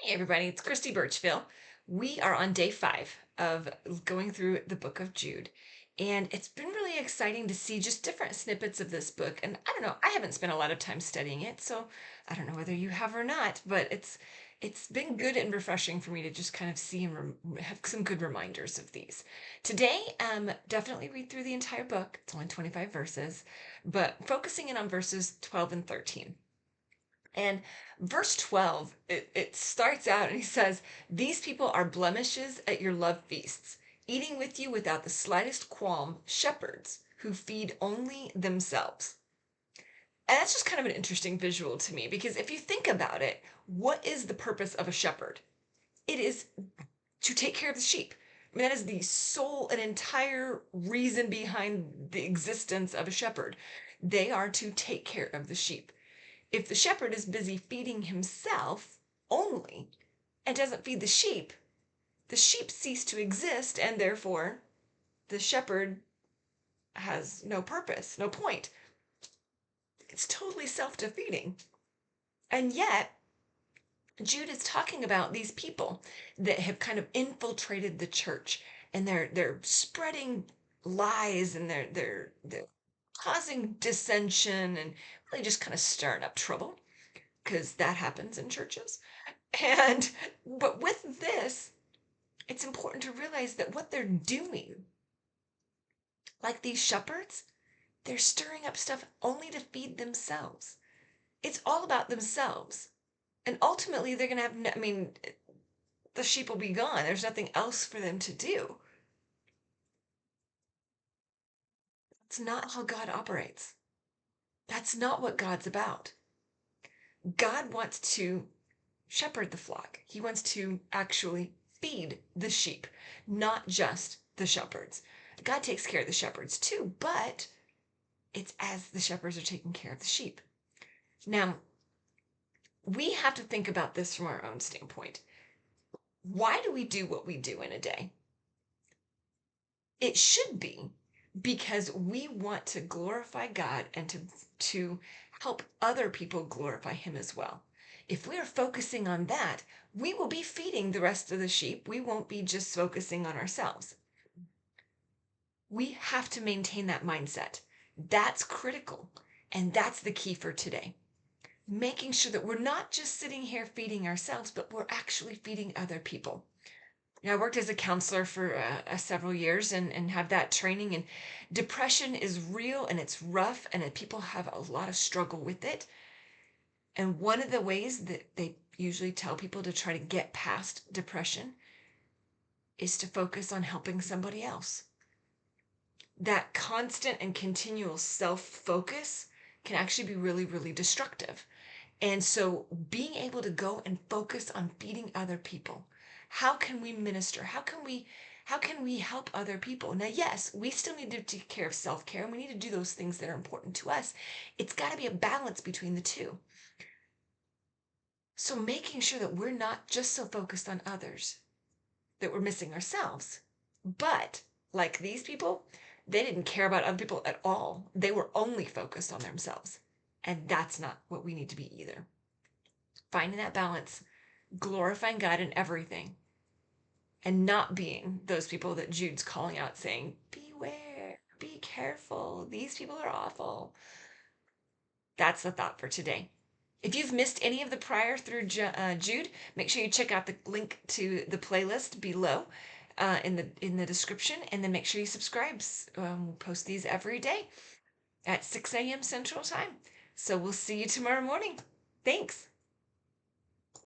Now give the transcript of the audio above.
Hey everybody, it's Christy Birchville. We are on day 5 of going through the book of Jude, and it's been really exciting to see just different snippets of this book. And I don't know, I haven't spent a lot of time studying it, so I don't know whether you have or not, but it's been good and refreshing for me to just kind of see and have some good reminders of these. Today, definitely read through the entire book. It's only 25 verses, but focusing in on verses 12 and 13. And verse 12, it starts out and he says, "These people are blemishes at your love feasts, eating with you without the slightest qualm, shepherds who feed only themselves." And that's just kind of an interesting visual to me because if you think about it, what is the purpose of a shepherd? It is to take care of the sheep. I mean, that is the sole and entire reason behind the existence of a shepherd. They are to take care of the sheep. If the shepherd is busy feeding himself only and doesn't feed the sheep cease to exist, and therefore the shepherd has no purpose, no point. It's totally self defeating. And yet, Jude is talking about these people that have kind of infiltrated the church, and they're spreading lies, and they're causing dissension and really just kind of stirring up trouble, because that happens in churches. And but with this, it's important to realize that what they're doing, like these shepherds, they're stirring up stuff only to feed themselves. It's all about themselves. And ultimately, they're going to have, I mean, the sheep will be gone. There's nothing else for them to do. It's not how God operates. That's not what God's about. God wants to shepherd the flock. He wants to actually feed the sheep, not just the shepherds. God takes care of the shepherds too, but it's as the shepherds are taking care of the sheep. Now, we have to think about this from our own standpoint. Why do we do what we do in a day? It should be because we want to glorify God and to help other people glorify him as well. If we are focusing on that, we will be feeding the rest of the sheep. We won't be just focusing on ourselves. We have to maintain that mindset. That's critical. And that's the key for today. Making sure that we're not just sitting here feeding ourselves, but we're actually feeding other people. I worked as a counselor for several years and have that training. And depression is real and it's rough, and people have a lot of struggle with it. And one of the ways that they usually tell people to try to get past depression is to focus on helping somebody else. That constant and continual self-focus can actually be really, really destructive. And so being able to go and focus on feeding other people. How can we minister? How can we help other people? Now, yes, we still need to take care of self-care, and we need to do those things that are important to us. It's got to be a balance between the two. So making sure that we're not just so focused on others that we're missing ourselves. But like these people, they didn't care about other people at all. They were only focused on themselves. And that's not what we need to be either. Finding that balance, glorifying God in everything, and not being those people that Jude's calling out saying, beware, be careful, these people are awful. That's the thought for today. If you've missed any of the prior through Jude, make sure you check out the link to the playlist below in the description, and then make sure you subscribe. We'll post these every day at 6 a.m. Central Time. So we'll see you tomorrow morning. Thanks.